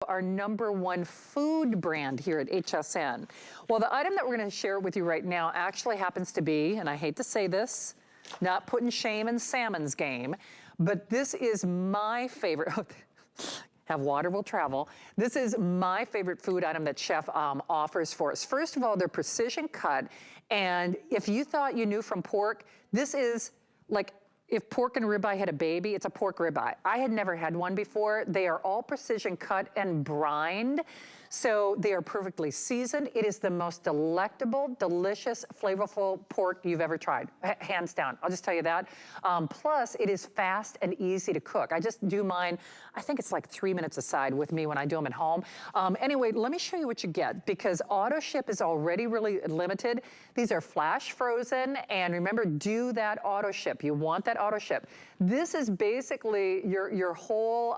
our #1 food brand here at HSN. Well, the item that we're gonna share with you right now actually happens to be, and I hate to say this, not putting shame in Salmon's game, but this is my favorite. Have water will travel. This is my favorite food item that Chef offers for us. First of all, they're precision cut, and if you thought you knew from pork, this is like if pork and ribeye had a baby, it's a pork ribeye. I had never had one before. They are all precision cut and brined, so they are perfectly seasoned. It is the most delectable, delicious, flavorful pork you've ever tried, hands down. I'll just tell you that. Plus, it is fast and easy to cook. I just do mine, I think it's like 3 minutes aside with me when I do them at home. Anyway, let me show you what you get, because auto ship is already really limited. These are flash frozen, and remember, do that auto ship. You want that auto ship. This is basically your whole,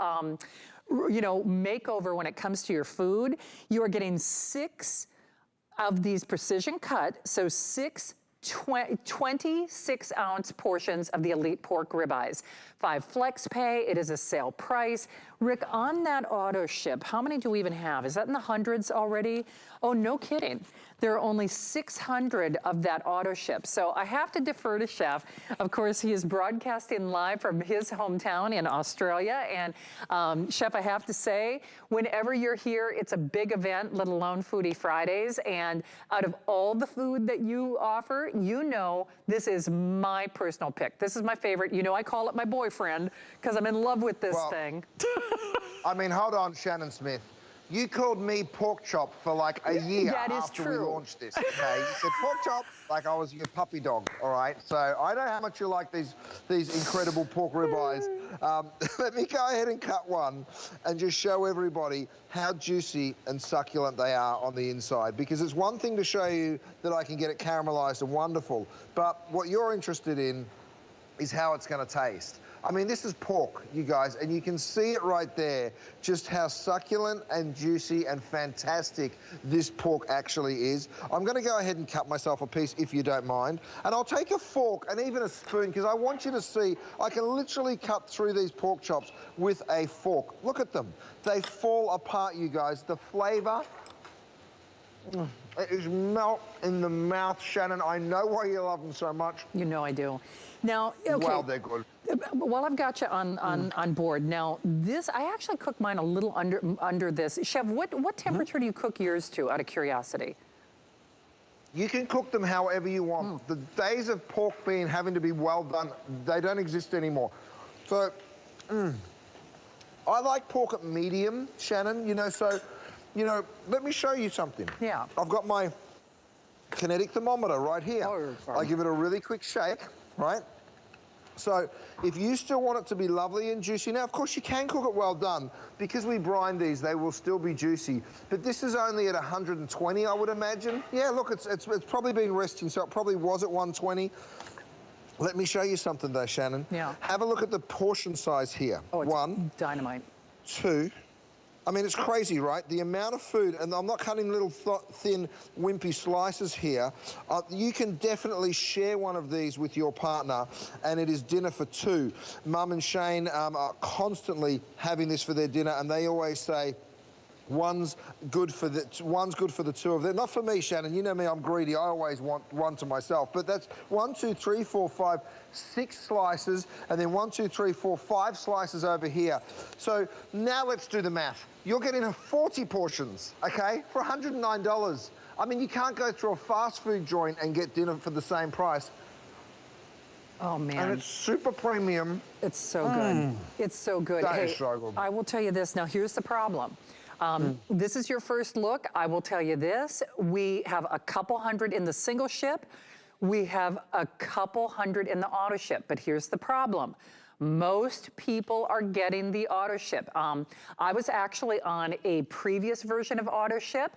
you know, makeover when it comes to your food. You are getting 6 of these precision cut, so 26-ounce portions of the elite pork ribeyes. 5 flex pay, it is a sale price. Rick, on that auto ship, how many do we even have? Is that in the hundreds already? Oh, no kidding. There are only 600 of that auto ship. So I have to defer to Chef. Of course, he is broadcasting live from his hometown in Australia. And Chef, I have to say, whenever you're here, it's a big event, let alone Foodie Fridays. And out of all the food that you offer, you know this is my personal pick. This is my favorite. You know I call it my boyfriend because I'm in love with this thing. I mean, hold on, Shannon Smith. You called me pork chop for like a year after we launched this, okay? You said pork chop like I was your puppy dog, all right? So I know how much you like these incredible pork ribeyes. Let me go ahead and cut one and just show everybody how juicy and succulent they are on the inside, because it's one thing to show you that I can get it caramelized and wonderful, but what you're interested in is how it's gonna taste. I mean, this is pork, you guys, and you can see it right there, just how succulent and juicy and fantastic this pork actually is. I'm gonna go ahead and cut myself a piece, if you don't mind. And I'll take a fork and even a spoon, because I want you to see, I can literally cut through these pork chops with a fork. Look at them. They fall apart, you guys. The flavor, it is melt in the mouth, Shannon. I know why you love them so much. You know I do. Now, okay. Wow, they're good. Well, I've got you on board. Now, this, I actually cook mine a little under this. Chef, what temperature do you cook yours to, out of curiosity? You can cook them however you want. The days of pork having to be well done, they don't exist anymore. So, I like pork at medium, Shannon, you know, so, you know, let me show you something. Yeah. I've got my kinetic thermometer right here. Oh, I give it a really quick shake, right? So if you still want it to be lovely and juicy, now of course you can cook it well done. Because we brine these, they will still be juicy. But this is only at 120, I would imagine. Yeah, look, it's probably been resting, so it probably was at 120. Let me show you something though, Shannon. Yeah. Have a look at the portion size here. Oh, it's 1, dynamite. 2. I mean, it's crazy, right? The amount of food, and I'm not cutting little thin, wimpy slices here. You can definitely share one of these with your partner, and it is dinner for 2. Mum and Shane are constantly having this for their dinner, and they always say, one's good for the 2 of them. Not for me, Shannon. You know me, I'm greedy. I always want one to myself. But that's 1, 2, 3, 4, 5, 6 slices, and then 1, 2, 3, 4, 5 slices over here. So now let's do the math. You're getting 40 portions, okay, for $109. I mean, you can't go through a fast food joint and get dinner for the same price. Oh, man. And it's super premium. It's so good. It's so good. That is so good. I will tell you this. Now, here's the problem. This is your first look. I will tell you this. We have a couple hundred in the single ship. We have a couple hundred in the auto ship. But here's the problem. Most people are getting the auto ship. I was actually on a previous version of auto ship.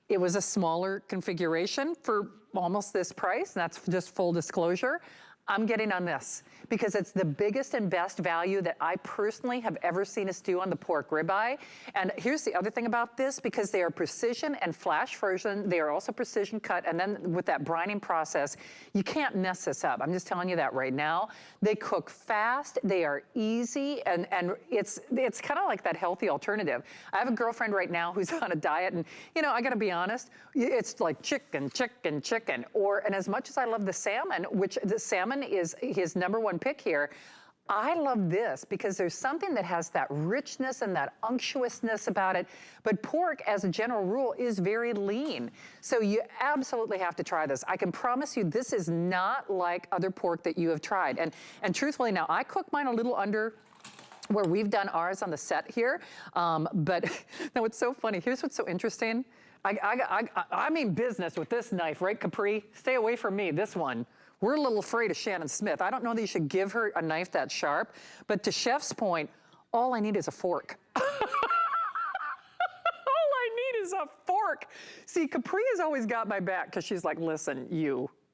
It was a smaller configuration for almost this price. And that's just full disclosure. I'm getting on this because it's the biggest and best value that I personally have ever seen us do on the pork ribeye. And here's the other thing about this, because they are precision and flash frozen, they are also precision cut, and then with that brining process, you can't mess this up. I'm just telling you that right now. They cook fast, they are easy, and it's kind of like that healthy alternative. I have a girlfriend right now who's on a diet, and you know, I gotta be honest, it's like chicken, chicken, chicken. And as much as I love the salmon, which the salmon is his #1 pick here, I love this because there's something that has that richness and that unctuousness about it. But pork, as a general rule, is very lean. So you absolutely have to try this. I can promise you this is not like other pork that you have tried. And truthfully, now I cook mine a little under where we've done ours on the set here. But now what's so funny, here's what's so interesting. I mean business with this knife, right, Capri? Stay away from me, this one. We're a little afraid of Shannon Smith. I don't know that you should give her a knife that sharp, but to Chef's point, all I need is a fork. All I need is a fork. See, Capri has always got my back because she's like, listen,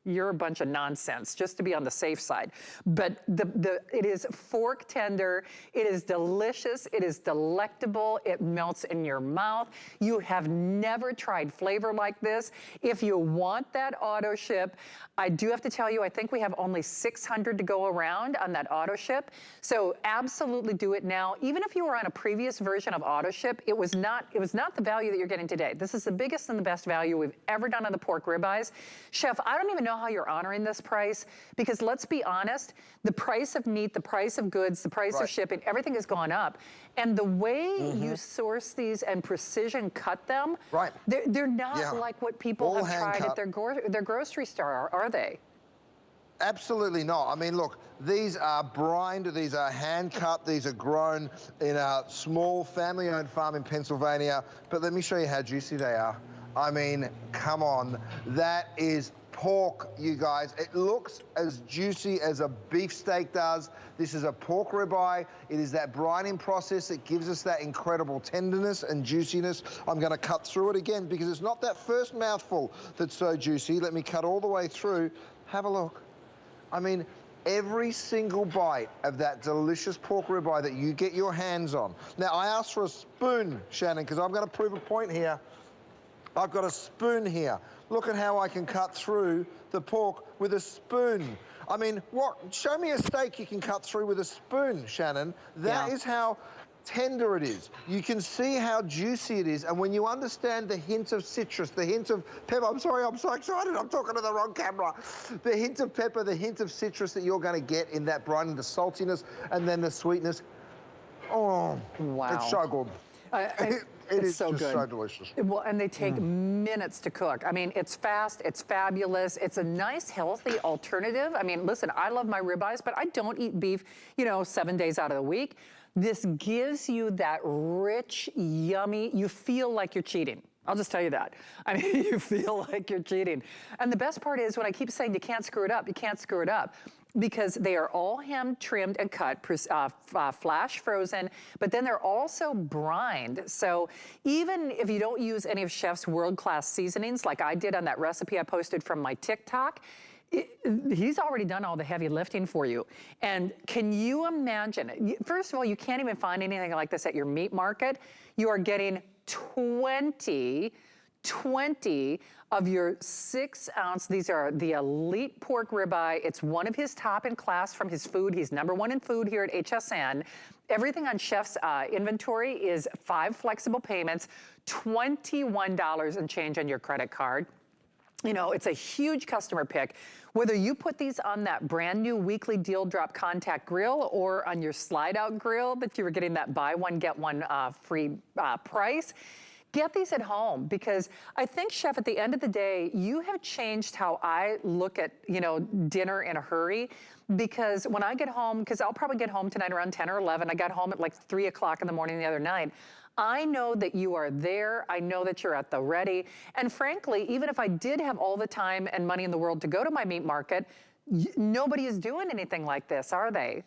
you're a bunch of nonsense, just to be on the safe side. But it is fork tender, it is delicious, it is delectable, it melts in your mouth. You have never tried flavor like this. If you want that auto ship, I do have to tell you, I think we have only 600 to go around on that auto ship. So absolutely do it now. Even if you were on a previous version of auto ship, it was not the value that you're getting today. This is the biggest and the best value we've ever done on the pork ribeyes. Chef, I don't even know how you're honoring this price, because let's be honest, the price of meat, the price of goods, the price of shipping, everything has gone up. And the way you source these and precision cut them, they're not like what people have tried at their grocery store, are they? Absolutely not. I mean, look, these are brined, these are hand cut, these are grown in a small family-owned farm in Pennsylvania. But let me show you how juicy they are. I mean, come on, that is pork, you guys. It looks as juicy as a beefsteak does. This is a pork ribeye. It is that brining process that gives us that incredible tenderness and juiciness. I'm gonna cut through it again because it's not that first mouthful that's so juicy. Let me cut all the way through. Have a look. I mean, every single bite of that delicious pork ribeye that you get your hands on. Now, I asked for a spoon, Shannon, because I'm gonna prove a point here. I've got a spoon here. Look at how I can cut through the pork with a spoon. I mean, show me a steak you can cut through with a spoon, Shannon. That is how tender it is. You can see how juicy it is. And when you understand the hint of citrus, the hint of pepper, I'm sorry, I'm so excited, I'm talking to the wrong camera. The hint of pepper, the hint of citrus that you're gonna get in that brining, the saltiness, and then the sweetness. Oh, wow. It's so good. It is so just so delicious. Well, and they take minutes to cook. I mean, it's fast, it's fabulous. It's a nice, healthy alternative. I mean, listen, I love my ribeyes, but I don't eat beef, 7 days out of the week. This gives you that rich, yummy, you feel like you're cheating. I'll just tell you that. I mean, you feel like you're cheating. And the best part is when I keep saying you can't screw it up, you can't screw it up, because they are all hemmed, trimmed, and cut, flash frozen, but then they're also brined. So even if you don't use any of Chef's world-class seasonings, like I did on that recipe I posted from my TikTok, he's already done all the heavy lifting for you. And can you imagine, first of all, you can't even find anything like this at your meat market. You are getting 20 of your 6-ounce, these are the elite pork ribeye. It's one of his top in class from his food. He's #1 in food here at HSN. Everything on Chef's inventory is 5 flexible payments, $21 and change on your credit card. It's a huge customer pick. Whether you put these on that brand new weekly deal drop contact grill or on your slide out grill that you were getting that buy one, get one free price, get these at home, because I think, Chef, at the end of the day, you have changed how I look at, dinner in a hurry. Because when I get home, because I'll probably get home tonight around 10 or 11, I got home at like 3 o'clock in the morning the other night. I know that you are there. I know that you're at the ready. And frankly, even if I did have all the time and money in the world to go to my meat market, nobody is doing anything like this, are they?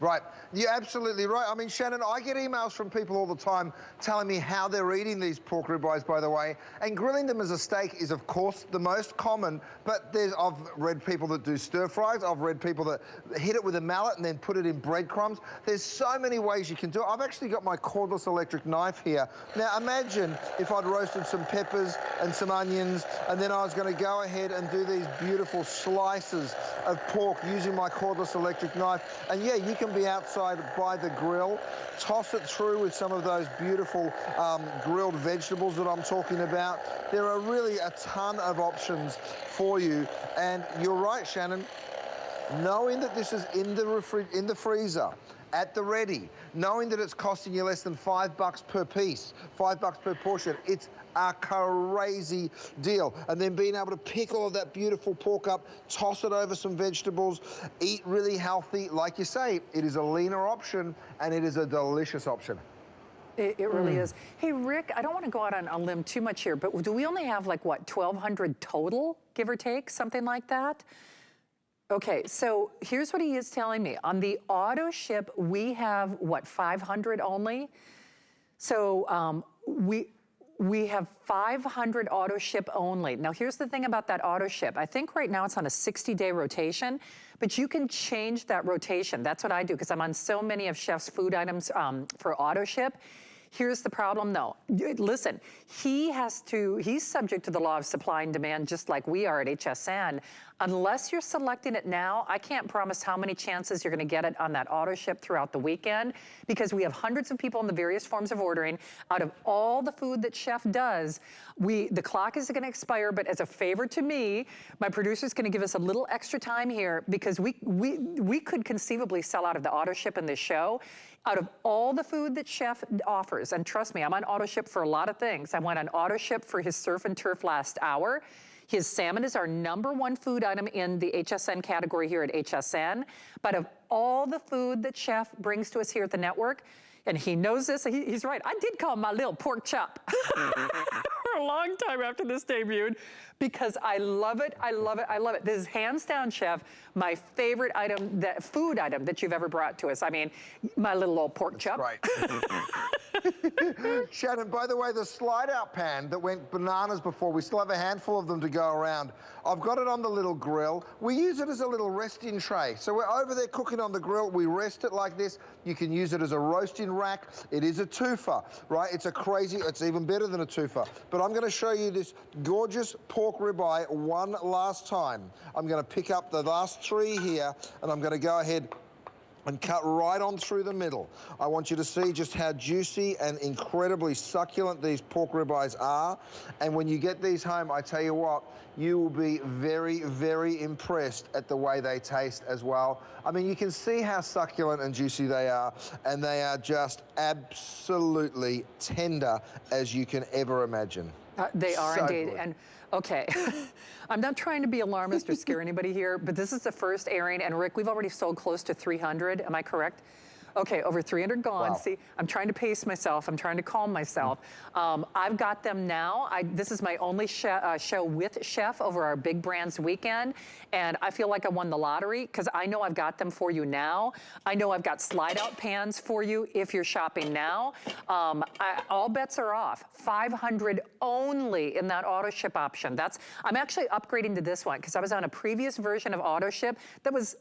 Right, you're absolutely right. I mean, Shannon, I get emails from people all the time telling me how they're eating these pork ribeyes, by the way, and grilling them as a steak is, of course, the most common, but I've read people that do stir fries, I've read people that hit it with a mallet and then put it in breadcrumbs. There's so many ways you can do it. I've actually got my cordless electric knife here. Now, imagine if I'd roasted some peppers and some onions, and then I was going to go ahead and do these beautiful slices of pork using my cordless electric knife. And yeah, you can be outside by the grill, toss it through with some of those beautiful grilled vegetables that I'm talking about. There are really a ton of options for you. And you're right, Shannon, knowing that this is in the freezer, at the ready, knowing that it's costing you less than $5 per piece, $5 per portion, it's a crazy deal. And then being able to pick all of that beautiful pork up, toss it over some vegetables, eat really healthy. Like you say, it is a leaner option and it is a delicious option. It really is. Hey, Rick, I don't want to go out on a limb too much here, but do we only have like, what, 1,200 total, give or take, something like that? Okay, so here's what he is telling me. On the auto ship, we have, what, 500 only? So we have 500 auto ship only. Now, here's the thing about that auto ship. I think right now it's on a 60-day rotation, but you can change that rotation. That's what I do, because I'm on so many of Chef's food items for auto ship. Here's the problem though. Listen, he's subject to the law of supply and demand just like we are at HSN. Unless you're selecting it now, I can't promise how many chances you're gonna get it on that auto ship throughout the weekend, because we have hundreds of people in the various forms of ordering. Out of all the food that Chef does, the clock is gonna expire, but as a favor to me, my producer's gonna give us a little extra time here, because we could conceivably sell out of the auto ship in this show. Out of all the food that Chef offers, and trust me, I'm on auto ship for a lot of things. I went on auto ship for his surf and turf last hour. His salmon is our #1 food item in the HSN category here at HSN. But of all the food that Chef brings to us here at the network, and he knows this, he's right, I did call him my little pork chop for a long time after this debuted, because I love it, I love it, I love it. This is hands down, Chef, my favorite item, food item that you've ever brought to us. I mean, my little old pork chop. Right. Shannon, by the way, the slide out pan that went bananas before, we still have a handful of them to go around. I've got it on the little grill. We use it as a little resting tray. So we're over there cooking on the grill. We rest it like this. You can use it as a roasting rack. It is a twofer, right? It's even better than a twofer. But I'm going to show you this gorgeous pork ribeye one last time. I'm going to pick up the last 3 here, and I'm going to go ahead and cut right on through the middle. I want you to see just how juicy and incredibly succulent these pork ribeyes are. And when you get these home, I tell you what, you will be very, very impressed at the way they taste as well. I mean, you can see how succulent and juicy they are, and they are just absolutely tender as you can ever imagine. They are so indeed. Good. And okay, I'm not trying to be alarmist or scare anybody here, but this is the first airing, and Rick, we've already sold close to 300, am I correct? Okay, over 300 gone. Wow. See, I'm trying to pace myself. I'm trying to calm myself. I've got them now. This is my only show with Chef over our Big Brands weekend, and I feel like I won the lottery, because I know I've got them for you now. I know I've got slide out pans for you if you're shopping now. All bets are off. 500 only in that auto ship option. I'm actually upgrading to this one, because I was on a previous version of auto ship that was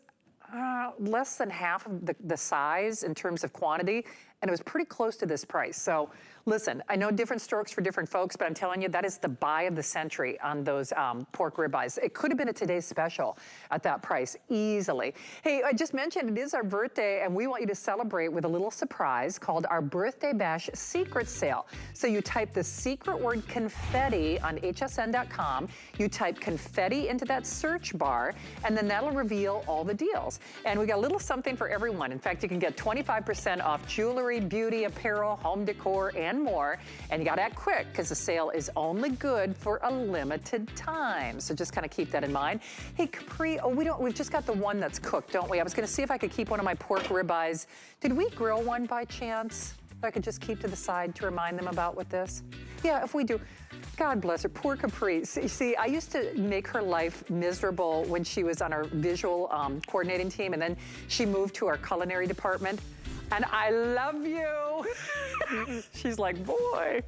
less than half of the size in terms of quantity, and it was pretty close to this price. So listen, I know different strokes for different folks, but I'm telling you, that is the buy of the century on those pork ribeyes. It could have been a today's special at that price, easily. Hey, I just mentioned it is our birthday, and we want you to celebrate with a little surprise called our Birthday Bash Secret Sale. So you type the secret word confetti on hsn.com, you type confetti into that search bar, and then that'll reveal all the deals. And we got a little something for everyone. In fact, you can get 25% off jewelry, beauty, apparel, home decor, and more. And you gotta act quick, because the sale is only good for a limited time. So just kind of keep that in mind. Hey, Capri, we've just got the one that's cooked, don't we? I was gonna see if I could keep one of my pork ribeyes. Did we grill one by chance? that I could just keep to the side to remind them about with this? Yeah, if we do. God bless her, poor Caprice. See, I used to make her life miserable when she was on our visual coordinating team, and then she moved to our culinary department. And I love you. She's like, boy.